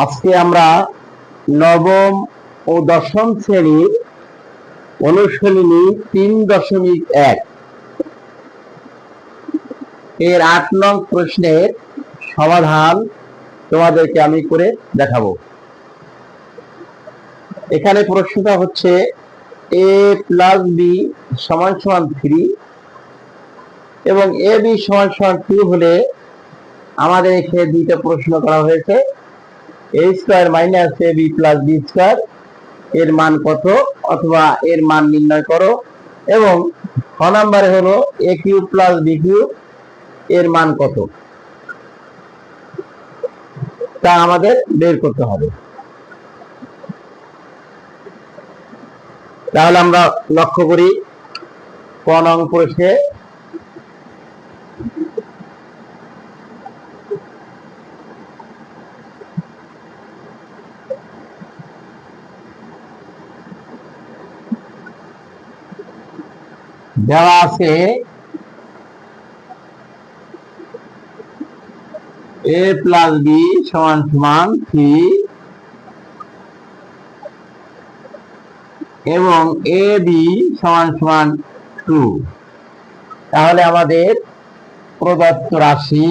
আজকে আমরা নবম ও দশম শ্রেণীর অনুশীলনী 3.1 এর 8 নং প্রশ্নের সমাধান তোমাদেরকে আমি করে দেখাবো। এখানে প্রশ্নটা হচ্ছে a প্লাস বি সমান সমান 3 এবং এ বি সমান সমান 2 হলে আমাদের এখানে দুইটা প্রশ্ন করা হয়েছে। a square minus A B plus B square এর মান কত, অথবা এর মান নির্ণয় করো, এবং খ নম্বরে হলো এ কিউব প্লাস বি কিউব এর মান কত, তা আমাদের বের করতে হবে। তাহলে আমরা লক্ষ্য করি ক নং প্রশ্নে দেওয়া আছে a প্লাস বি সমান সমান 3 এবং এ বি সমান সমান 2। তাহলে আমাদের প্রদত্ত রাশি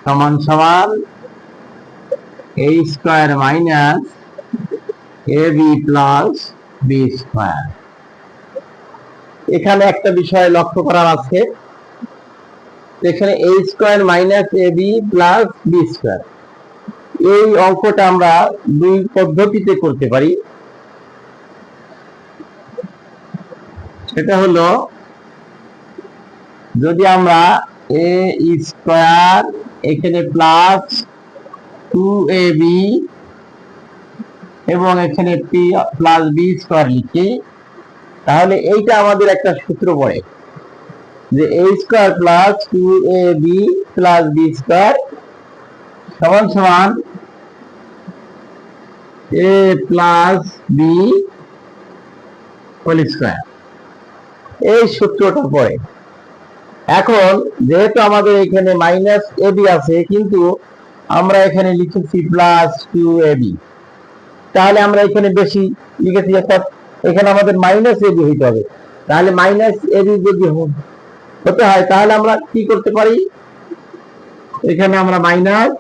সমান সমান a square minus A B plus B square. এখানে একটা বিষয় লক্ষ্য করার আছে, এখানে a square minus A B plus B square, এই অঙ্কটা আমরা দুই পদ্ধতিতে করতে পারি। সেটা হলো, যদি আমরা এ স্কয়ার এখানে প্লাস 2ab এবং এখানে প্লাস বি স্কয়ার লিখি, তাহলে এইটা আমাদের একটা সূত্র পড়ে যে a square plus 2ab plus B square সমান সমান a plus B whole square. এই সূত্রটা পড়ে। এখন যেহেতু আমাদের এখানে মাইনাস এ বি আছে, কিন্তু আমরা এখানে লিখেছি প্লাস 2ab, তাহলে আমরা এখানে বেশি লিখেছি, অর্থাৎ এখানে আমাদের মাইনাস এ বি হইতে হবে। তাহলে মাইনাস এ বি যদি হতে হয়, তাহলে আমরা কি করতে পারি, এখানে আমরা মাইনাস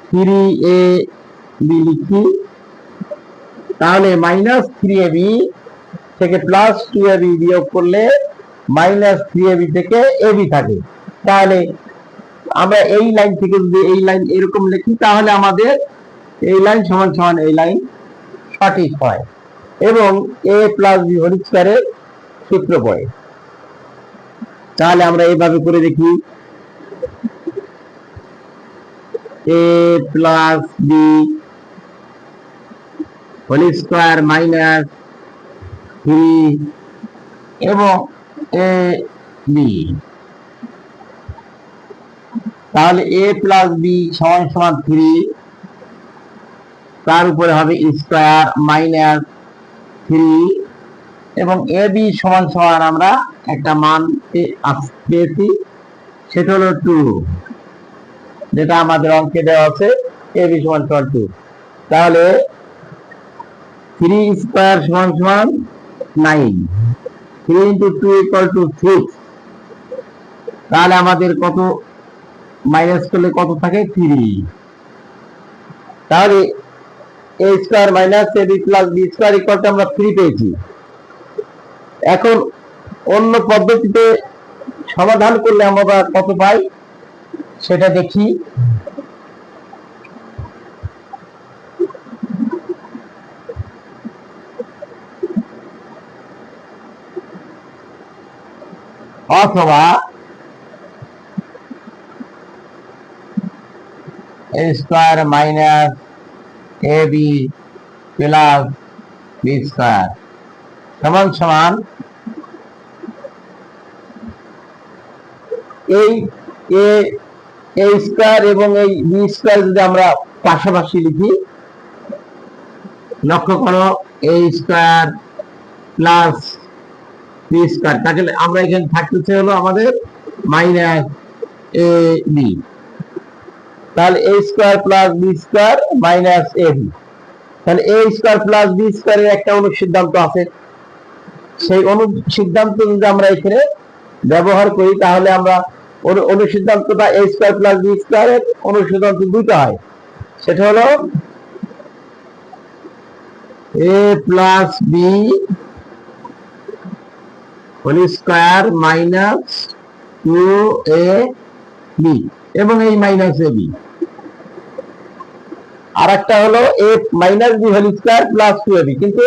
3ab লিখি, তাহলে মাইনাস 3ab থেকে প্লাস 2ab বিয়োগ করলে মাইনাস 3ab থেকে ab থাকে। তাহলে আমরা এই লাইন থেকে যদি এই লাইন এরকম লিখি, তাহলে আমাদের এই লাইন সমান সমান এই লাইন সঠিক হয় এবং a প্লাস বি হোল স্কয়ারের সূত্র পড়ে। তাহলে আমরা এইভাবে করে দেখি, a plus B whole square minus 3 এবং এ বি, তাহলে a প্লাস বি সমান সমান 3, তার উপরে হবে স্কয়ার মাইনাস 3 এবং এ বি সমান সমান আমরা একটা মান পেয়েছি, সেটা হলো 2, যেটা আমাদের অঙ্কে দেওয়া আছে এ বি সমান সমান 2। তাহলে 3 স্কয়ার সমান সমান 9, 3 ইন্টু 2 ইকুয়াল টু 6। তাহলে আমাদের কত মাইনাস করলে কত থাকে, 3। তাহলে a square minus A B plus B square equal to আমরা 3 পেয়েছি। এখন অন্য পদ্ধতিতে সমাধান করলে আমরা কত পাই সেটা দেখি। অথবা a square minus A B plus B square সমান সমান এই এ স্কয়ার এবং এই বি স্কয়ার যদি আমরা পাশাপাশি লিখি, লক্ষ্য করো a square plus B square, তাহলে আমরা এখানে থাকতেছে হলো আমাদের মাইনাস এ বি, তাহলে a square plus B square minus A B. তাহলে a স্কয়ার প্লাস বি স্কয়ারের একটা অনুসিদ্ধান্ত আছে, সেই অনুসিদ্ধান্ত যদি আমরা এখানে ব্যবহার করি তাহলে আমরা অনুসিদ্ধান্তটা a স্কয়ার প্লাস বি স্কয়ারের অনুসিদ্ধান্ত দুটো হয়, সেটা হলো a plus B whole square minus 2ab এবং এই মাইনাস ab। আর একটা হলো a minus B whole square plus 2ab, কিন্তু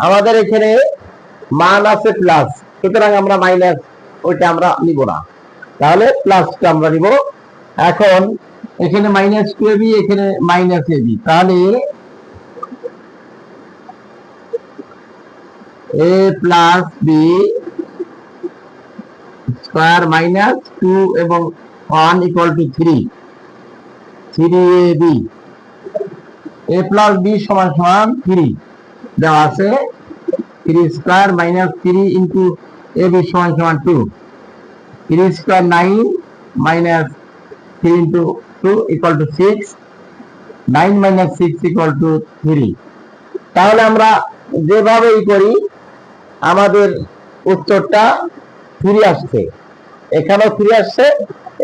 আমাদের এখানে মান আছে প্লাস, সুতরাং আমরা মাইনাস ওইটা আমরা নিব না, তাহলে প্লাসটা আমরা নিব। এখন এখানে মাইনাস 2ab, এখানে মাইনাস ab, তাহলে a plus B square minus 2 এবং 1 equal to 3ab, a plus B সমান সমান 3 দেওয়া আছে, 3 স্কয়ার মাইনাস 3 ইন্টু ab সমান সমান 2, 3 square 9 minus 3 into 2 equal to 6, 9 minus 6 equal to 3। তাহলে আমরা যেভাবেই করি আমাদের উত্তরটা 3 আসছে, এখানেও 3 আসছে,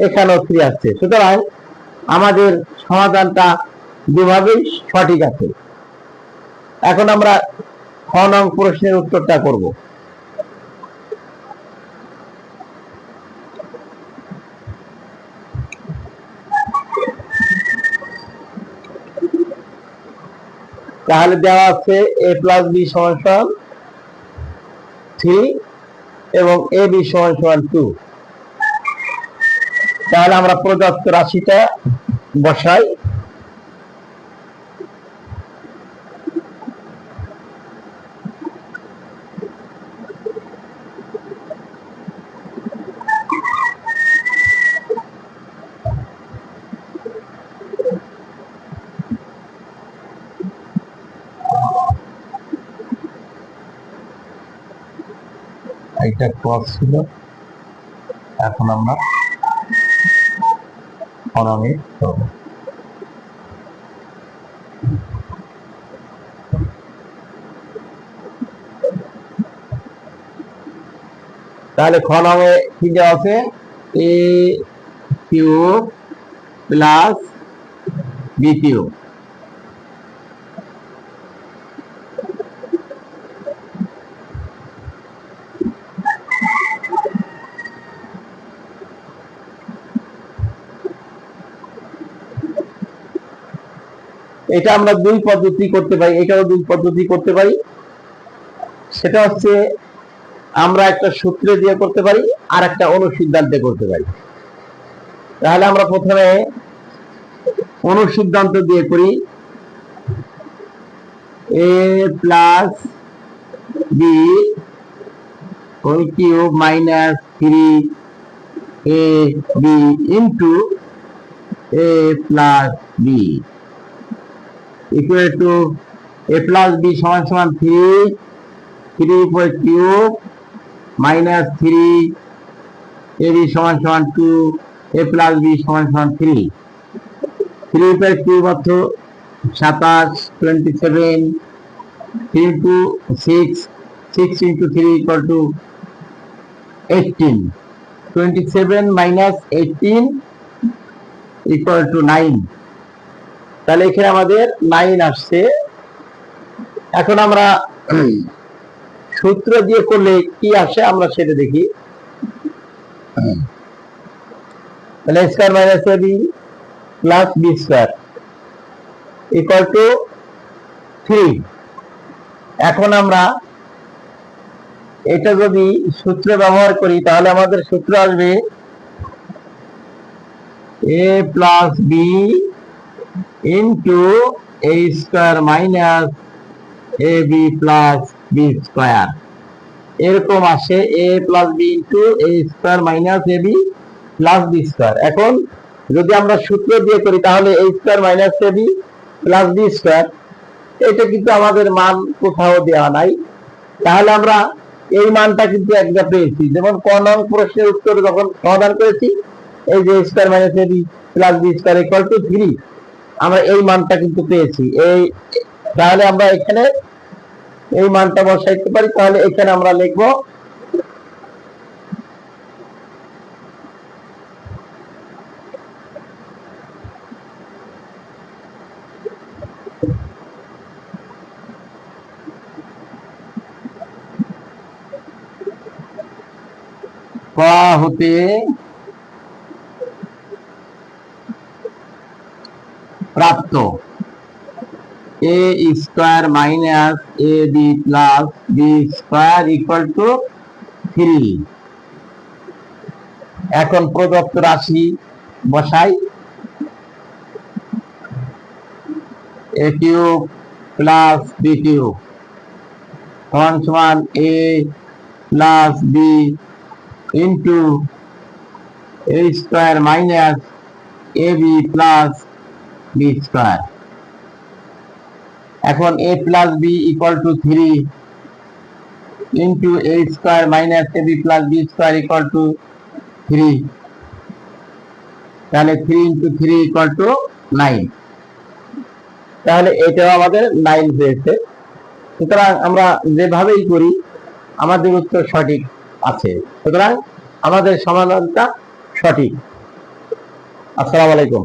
এখানেও 3 আসছে, সুতরাং আমাদের সমাধানটা দুভাবেই সঠিক আছে। এখন আমরা খ নং প্রশ্নের উত্তরটা করব। তাহলে দেওয়া আছে a প্লাস বি সমান সমান 3 এবং এ বি সমান সমান 2। তাহলে আমরা প্রদত্ত রাশিটা বসাই। এটা ক্রস ছিল, এখন আমরা ফরমে করব। তাহলে ফরমে কি দেওয়া আছে, a cube plus B cube, এটা আমরা দুই পদ্ধতি করতে পারি, এটাও দুই পদ্ধতি করতে পারি। সেটা হচ্ছে আমরা একটা সূত্র দিয়ে করতে পারি আর একটা অনুসিদ্ধান্তে করতে পারি। তাহলে আমরা প্রথমে অনুসিদ্ধান্ত দিয়ে করি, a plus B whole cube minus 3ab into a plus B equal to a plus b সমান সমান 3 উপর কিউব মাইনাস 3ab সমান সমান 2, a plus b সমান সমান 3 উপর কিউব অর্থ 27, 27, 3 into 6 into 3 equal to 18, 27 minus 18 equal to 9। তাহলে এখানে আমাদের 9 আসছে। এখন আমরা সূত্র দিয়ে করলে কি আসে আমরা সেটা দেখি। তাহলে a square minus ab plus B square equal to 3। এখন আমরা এটা যদি সূত্র ব্যবহার করি তাহলে আমাদের সূত্র আসবে a plus B into a square minus ab plus B square, এরকম আসে a plus B into a square minus ab plus B square. এখন যদি আমরা সূত্র দিয়ে করি তাহলে a square minus ab plus B square এটা কিন্তু আমাদের মান কোথাও দেওয়া নাই, তাহলে আমরা এই মানটা কিন্তু একটা পেয়েছি। যেমন ক নং প্রশ্নের উত্তর যখন সমাধান করেছি, এই যে square minus A B plus B square equal to 3, আমরা এই মানটা কিন্তু পেয়েছি। এই তাহলে আমরা এখানে এই মানটা বসাইতে পারি। তাহলে এখানে আমরা লিখবো ক হতে প্রাপ্ত a square minus A B plus B square equal to 3। এখন প্রদত্ত রাশি বসাই, a cube plus B cube সমান সমান a plus B into a square minus A B plus B square. এখন a plus b equal to 3 into a square minus A B plus B square equal to 3, তাহলে 3 into 3 equal to 9। তাহলে এটাও আমাদের 9 হয়েছে। সুতরাং আমরা যেভাবেই করি আমাদের উত্তর সঠিক আছে। সুতরাং আমাদের সমাধানটা সঠিক। আসসালামু আলাইকুম।